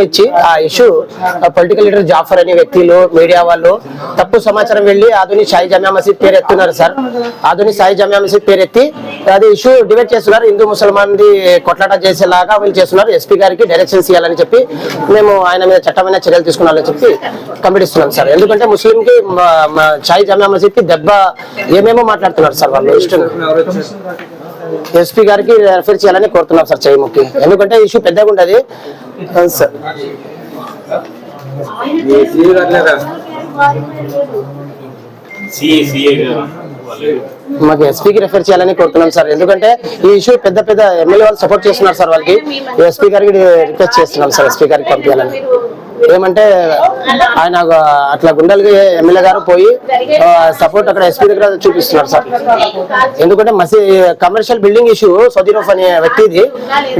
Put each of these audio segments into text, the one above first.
ఇచ్చి ఆ issue political leader Jafar అనే వ్యక్తులు మీడియా వాళ్ళు తప్పు సమాచారం వెళ్ళి ఆధునిక షాయి జామియా మసీద్ పేరు ఎత్తున్నారు సార్. ఆధునిక షాయి జామియా మసీద్ పేరు ఎత్తి అది ఇష్యూ డిబేట్ చేస్తున్నారు. హిందూ ముసల్మాన్ కొట్లాట చేసేలాగా వీళ్ళు చేస్తున్నారు. ఎస్పీ గారికి డైరెక్షన్స్ ఇవ్వాలని చెప్పి మేము ఆయన మీద చట్టమైన చర్యలు తీసుకున్నామని చెప్పి కమిటీ ఇస్తున్నాం సార్. ఎందుకంటే ముస్లిం కి షాయి జామియా మసీద్ కి దెబ్బ ఏమేమో మాట్లాడుతున్నారు సార్ వాళ్ళు ఇష్టం. ఎస్పీ గారికి రెఫర్ చేయాలని కోరుతున్నాం సార్ చేయముక్కి. ఎందుకంటే ఇష్యూ పెద్దగా ఉంటది సార్. మాకు ఎస్పీకి రెఫర్ చేయాలని కోరుతున్నాం సార్. ఎందుకంటే ఈ ఇష్యూ పెద్ద పెద్ద ఎమ్మెల్యే వాళ్ళు సపోర్ట్ చేస్తున్నారు సార్. వాళ్ళకి ఎస్పీ గారికి రిక్వెస్ట్ చేస్తున్నాం సార్ ఎస్పీ గారికి పంపించాలని. ఏమంటే ఆయన అట్లా గుండెలకి ఎమ్మెల్యే గారు పోయి సపోర్ట్ అక్కడ ఎస్పీ దగ్గర చూపిస్తున్నారు సార్. ఎందుకంటే కమర్షియల్ బిల్డింగ్ ఇష్యూ సౌదీరోఫ్ అనే వ్యక్తిది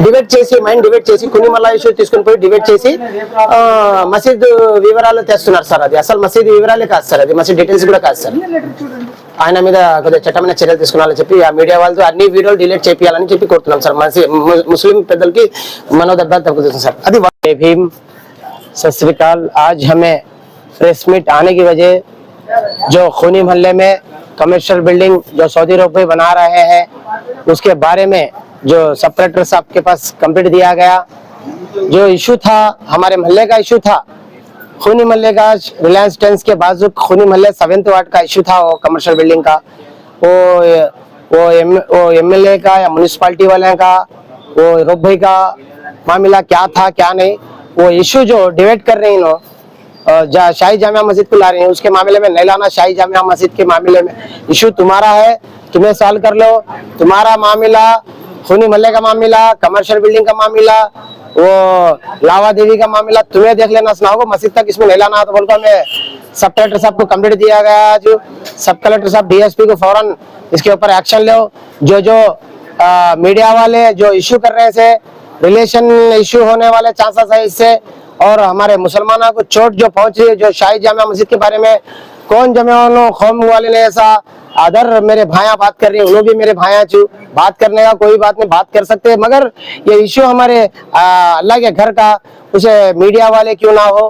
డిబేట్ చేసి డిబేట్ చేసి కునిమల్లా ఇష్యూ తీసుకుని పోయి డిబేట్ చేసి మసీద్ వివరాలు తెస్తున్నారు సార్. అది అసలు మసీద్ వివరాలే కాదు సార్, అది మసీద్ డీటెయిల్స్ కూడా కాదు సార్. ఆయన మీద కొద్దిగా చట్టమైన చర్యలు తీసుకున్నారని చెప్పి ఆ మీడియా వాళ్ళతో అన్ని వీడియోలు డిలీట్ చేయాలని చెప్పి కోరుతున్నాం సార్. ముస్లిం పెద్దలకి మనోదెబ్బ తగ్గుతుంది సార్. అది सत श्री अकाल। आज हमें प्रेस मीट आने की वजह जो खूनी मोहल्ले में कमर्शियल बिल्डिंग जो सऊदी अरब में बना रहे हैं उसके बारे में जो सब कलेक्टर साहब के पास कंप्लेंट दिया गया। जो इशू था हमारे मोहल्ले का इशू था, खूनी मोहल्ले का, रिलायंस टेंस के बाजू खूनी मोहल्ले 7th वार्ड का इशू था वो कमर्शियल बिल्डिंग का। वो एमएलए का या म्यूनिसिपालिटी वाले का वो रोक भाई का मामला क्या था क्या नहीं, वो इशू जो डिबेट कर रही नो शाही जामिया मस्जिद को ला रही है उसके मामले में नहीं लाना। शाही जामिया मस्जिद के मामले में इशू तुम्हारा है, तुम्हें सॉल्व कर लो। तुम्हारा मामला खूनी मोहल्ले का मामला, कमर्शियल बिल्डिंग का मामला, वो लावा देवी का मामला तुम्हें देख लेना सुना होगा, मस्जिद तक इसमें नहीं लाना। तो बोलकर मैं सब कलेक्टर साहब को कंप्लेंट दिया गया। जो सब कलेक्टर साहब डीएसपी को फौरन इसके ऊपर एक्शन लो। जो मीडिया वाले जो इशू कर रहे थे रिलेशन इशू होने वाले चांसेस है इससे, और हमारे मुसलमानों को चोट जो पहुंची है जो शाही जामिया मस्जिद के बारे में कौन जमियानो कौम वाले ने ऐसा अदर मेरे भाइयां बात कर रही है, उन्होंने भी मेरे भाइयां चू बात करने का कोई बात नहीं, बात कर सकते हैं, मगर ये इशू हमारे अल्लाह के घर का उसे मीडिया वाले क्यों ना हो,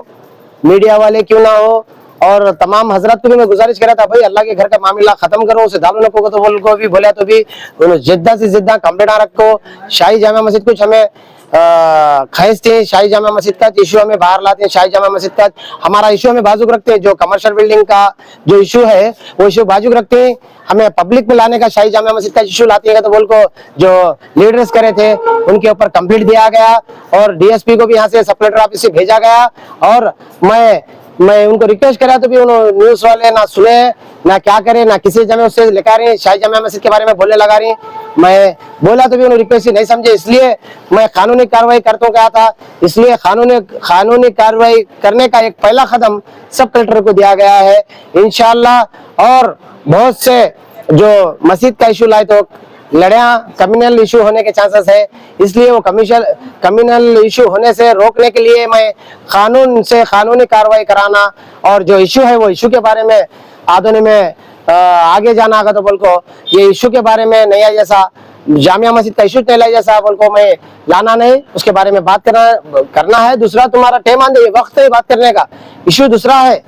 मीडिया वाले क्यों ना हो। और तमाम हजरत को भी मैं गुजारिश कर रहा था भाई अल्लाह के घर का मामला खत्म करो, उसे दारू नको तो बोल भी बोला तो भी जिद्दा से जिद्दा कंप्लेंट रखो। शाही जामिया मस्जिद कुछ हमें ख्वाहिश थी, शाही जामिया मस्जिद का इशू हमें बाहर लाते हैं। शाही जामिया मस्जिद का हमारा इशू हमें बाजुक रखते हैं। जो कमर्शियल बिल्डिंग का जो इशू है वो इशू बाजुक रखते हैं। हमें पब्लिक में लाने का शाही जामिया मस्जिद का इशू लाते हैं तो बोल को जो लीडर्स करे थे उनके ऊपर कंप्लेंट दिया गया और डीएसपी को भी यहाँ से सब कलेक्टर ऑफिस से भेजा गया। और मैं उनको रिक्वेस्ट करा तो भी उन्होंने न्यूज वाले ना सुने ना क्या करे, ना किसी जमे उससे लेकर रही शाही जामिया मस्जिद के बारे में बोलने लगा रही। मैं बोला तो भी उन्होंने रिक्वेस्ट नहीं समझे, इसलिए मैं कानूनी कार्रवाई करता गया था। इसलिए कानूनी कार्रवाई करने का एक पहला कदम सब कलेक्टर को दिया गया है इंशाअल्लाह। और बहुत से जो मस्जिद का इशू लाए तो लड़ियां कम्युनल इशू होने के चांसेस है, इसलिए वो कम्युनल इशू होने से रोकने के लिए मैं कानून से कानूनी कार्रवाई कराना और जो इशू है वो इशू के बारे में आधुनिक में आगे जाना आगा तो बोल को ये इशू के बारे में नया जैसा जामिया मस्जिद का इशू नहीं जैसा बोल को मैं लाना नहीं, उसके बारे में बात करना है। दूसरा तुम्हारा टाइम आंदे वक्त है बात करने का, इशू दूसरा है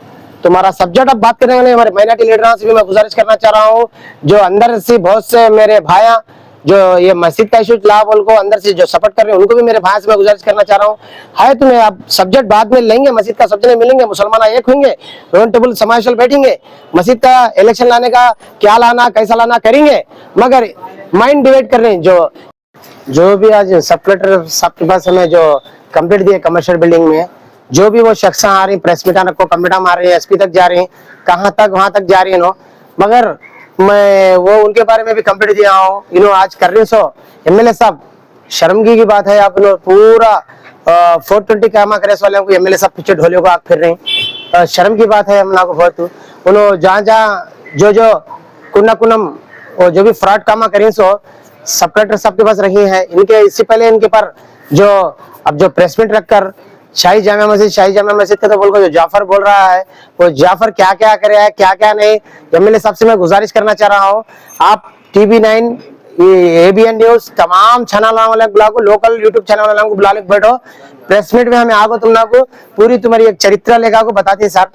तुम्हारा सब्जेक्ट अब बात करेंगे नहीं। हमारे माइनॉरिटी लीडरों से भी मैं गुजारिश करना चाह रहा हूँ जो अंदर से बहुत से मेरे भाइयां जो ये मस्जिद का इशू ला बोल को अंदर से जो सपोर्ट कर रहे हैं उनको भी मेरे भाई से मैं गुजारिश करना चाह रहा हूँ है तुम्हें अब सब्जेक्ट बाद में लेंगे, मस्जिद का सब्जेक्ट मिलेंगे, मुसलमान एक होंगे, राउंड टेबल समावेश बैठेंगे, मस्जिद का इलेक्शन लाने का क्या लाना कैसा लाना करेंगे, मगर माइंड डिवाइड कर रहे हैं। जो भी आज सब कलेक्टर साहब के पास हमें जो कंप्लीट दिए कमर्शियल बिल्डिंग में जो भी वो शख्स आ रही प्रेस मीटा रखो कंप्यूटर मार रही है, एसपी तक जा रही है, कहाँ तक वहां तक जा रही है नो, मगर मैं वो उनके बारे में भी कंप्लीट दिया हूँ। आज कर रही सो एमएलए साहब शर्मगी की बात है, आप पूरा 420 कामा करे वाले को एमएलए साहब पीछे ढोले को आग फिर रहे हैं, शर्म की बात है हम लोग को बहुत। उन्होंने जहाँ जो कुन्ना कुनम वो जो भी फ्रॉड कामा करें सो सब कलेक्टर साहब के पास रही है। इनके इससे पहले इनके पर जो अब जो प्रेस मीट रखकर शाही जामिया मस्जिद का तो बोल जो जाफर बोल रहा है वो जाफर क्या क्या करे है क्या क्या नहीं। एमएलए साहब से मैं गुजारिश करना चाह रहा हूँ आप TV9 ये एबीएन न्यूज तमाम चैनल वाले बुला को, लोकल यूट्यूब चैनल वालों को बुला के बैठो, प्रेस मीट में हमें आगो, तुम लोग को पूरी तुम्हारी एक चरित्र लेखा को बताती है सर।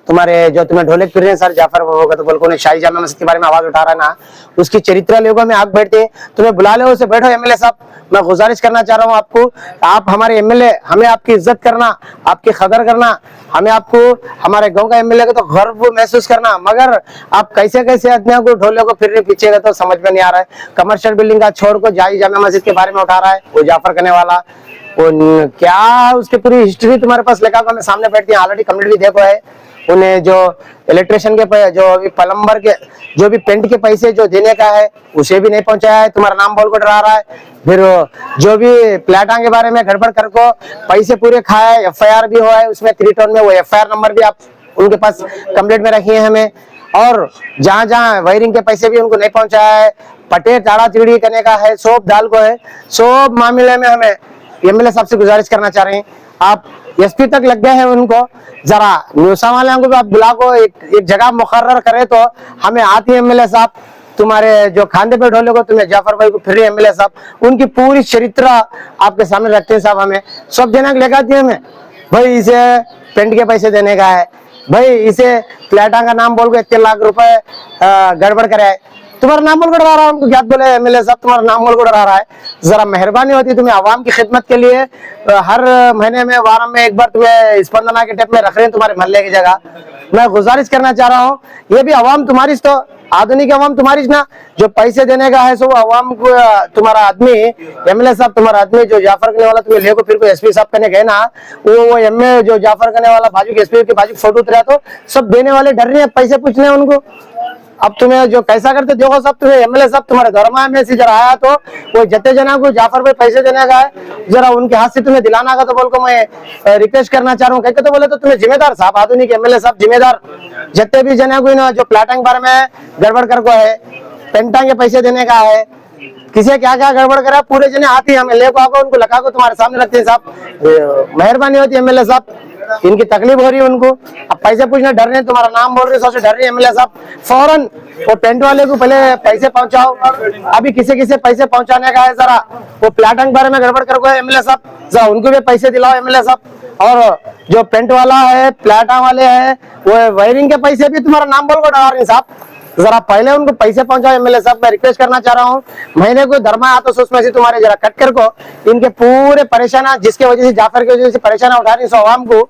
तुम्हारे जो तुम्हें ढोलक फिर रहे हैं सर जाफर होगा तो बोल शाही जामा मस्जिद के बारे में आवाज उठा रहा है ना, उसकी चरित्र लेखों में आग बैठते हैं, तुम्हें बुला ले उसे, बैठो एमएलए साहब। मैं गुजारिश करना चाह रहा हूँ आपको, आप हमारे एमएलए, हमें आपकी इज्जत करना, आपकी कदर करना, हमें आपको हमारे गांव का एमएलए को तो गर्व महसूस करना, मगर आप कैसे कैसे आदमियों को ढोले को फिर पीछे का तो समझ में नहीं आ रहा है। कमर्शियल बिल्डिंग का छोड़ को जाई जामा मस्जिद के बारे में उठा रहा है वो जाफर करने वाला, वो क्या उसकी पूरी हिस्ट्री तुम्हारे पास लेकर हमें सामने बैठती है। ऑलरेडी कम्युनिटी भी देखो है, उन्हें जो इलेक्ट्रिशियन के जो भी प्लम्बर के जो भी पेंट के पैसे जो देने का है उसे भी नहीं पहुंचाया है, तुम्हारा नाम बोल कर डरा रहा है। फिर जो भी प्लाटा के बारे में गड़बड़ कर को पैसे पूरे खाए, एफआईआर भी हुआ है उसमें 3 टाउन में, वो एफआईआर नंबर भी आप उनके पास कंप्लेंट में रखी है हमें। और जहां जहां वायरिंग के पैसे भी उनको नहीं पहुंचाया है, पटेर टाड़ा चिड़ी करने का है, सोप दाल को है, सब मामले में हमें एमएलए साहब से गुजारिश करना चाह रहे हैं, आप एसपी तक लग गए हैं उनको, जरा न्यूसा वाले को भी आप बुला को एक जगह मुकर्रर करे तो हमें आती है। एमएलए साहब तुम्हारे जो खांदे पे ढोले को तुम्हें जाफर भाई को फिर एमएलए साहब उनकी पूरी चरित्र आपके सामने रखते हैं साहब, हमें सब जनक लेकर आती है हमें, भाई इसे पेंट के पैसे देने का है, भाई इसे प्लेटा का नाम बोल के 1 लाख रुपए गड़बड़ कराए, तुम्हारा नाम बोल कर डरा रहा है, उनको क्या बोले एमएलए साहब तुम्हारा नाम बोल कर डरा रहा है। जरा मेहरबानी होती तुम्हें आवाम की खिदमत के लिए हर महीने में वार में एक बार तुम्हें स्पंदना के टेप में रख रहे हैं तुम्हारे मोहल्ले की जगह। मैं गुजारिश करना चाह रहा हूँ, ये भी आवाम तुम्हारी तो आधुनिक आवाम तुम्हारी ना, जो पैसे देने का है सो आवाम को तुम्हारा आदमी एमएलए साहब तुम्हारा आदमी जो जाफर करने वाला तुम्हें लेको फिर को एसपी साहब करने गए ना, वो एमए जो जाफर करने वाला बाजू के एसपी के बाजू फोटो उतरा तो सब देने वाले डर रहे हैं पैसे पूछने उनको। अब तुम्हें जो कैसा करते देखो सब, तुम्हें एमएलए साहब तुम्हारे धर्मा में से जरा आया तो वो जते जना को जाफर भाई पैसे देने का है, जरा उनके हाथ से तुम्हें दिलाना का तो बोल को मैं रिक्वेस्ट करना चाह रहा हूँ। कहते तो बोले तो तुम्हें जिम्मेदार साहब, आधुनिक एमएलए साहब जिम्मेदार, जते भी जना को ना जो प्लाटिंग बारे में गड़बड़ कर को है, पेंटा के पैसे देने का है, किसे क्या क्या गड़बड़ करा पूरे जने आती हमें ले को आको उनको लगा को तुम्हारे सामने रखते हैं साहब। मेहरबानी होती है एमएलए साहब, इनकी तकलीफ हो रही है उनको, अब पैसे पूछने डर रहे हैं, तुम्हारा नाम बोल रहे सबसे डर रही है एमएलए साहब, फौरन वो पेंट वाले को पहले पैसे पहुंचाओ, अभी किसे किसे पैसे पहुंचाने का है, जरा वो प्लाटन बारे में गड़बड़ कर को है एमएलए साहब, जरा उनको भी पैसे दिलाओ एमएलए साहब। और जो पेंट वाला है प्लाटा वाले है वो वायरिंग के पैसे भी तुम्हारा नाम बोल को डरा रहे साहब, जरा पहले उनको पैसे पहुंचाओ एमएलए साहब। मैं रिक्वेस्ट करना चाह रहा हूँ, महीने को धर्मा आता तो उसमें से तुम्हारे जरा कट कर को इनके पूरे परेशान जिसके वजह से जाफर की वजह से परेशान उठा रही आवाम को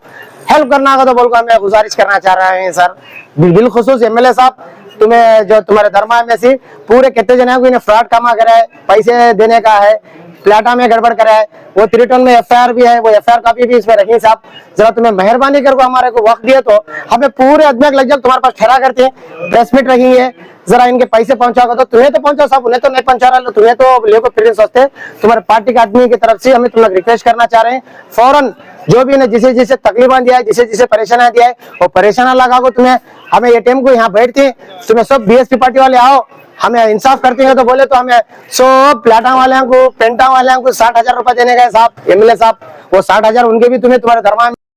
हेल्प करना का तो बोल को मैं गुजारिश करना चाह रहे हैं सर। बिलखुसूस एमएलए साहब तुम्हें जो तुम्हारे धर्मा में से पूरे कितने जने को इन्हें फ्रॉड कामा करा है, पैसे देने का है, प्लाटा में गड़बड़ करा है, वो 3 टाउन में एफआईआर भी है, वो एफआईआर कॉपी भी इसमें रखी साहब। जरा तुम्हें मेहरबानी करके हमारे को वक्त दिए तो हमें पूरे अदमिया लग जाए तुम्हारे पास ठहरा करते हैं, प्रेस मीट रखेंगे, जरा इनके पैसे पहुंचाओगे तो तुम्हें तो पहुंचाओ साहब, उन्हें तो नहीं पहुंचा रहा, तुम्हें तो लेको फिर सोचते तुम्हारे पार्टी के आदमी की तरफ से हमें तुम लोग रिक्वेस्ट करना चाह रहे हैं, फौरन जो भी इन्हें जिसे जिसे तकलीफा दिया है, जिसे जिसे परेशानी दिया है वो परेशान लगा को तुम्हें हमें एटीएम को यहाँ बैठते तुम्हें सब बीएसपी पार्टी वाले आओ, हमें इंसाफ करते हैं तो बोले तो हमें सब प्लाटा वाले को पेंटा वाले को 60,000 रुपए देने का है साहब एमएलए साहब, वो 60,000 उनके भी तुम्हें तुम्हारे धर्मा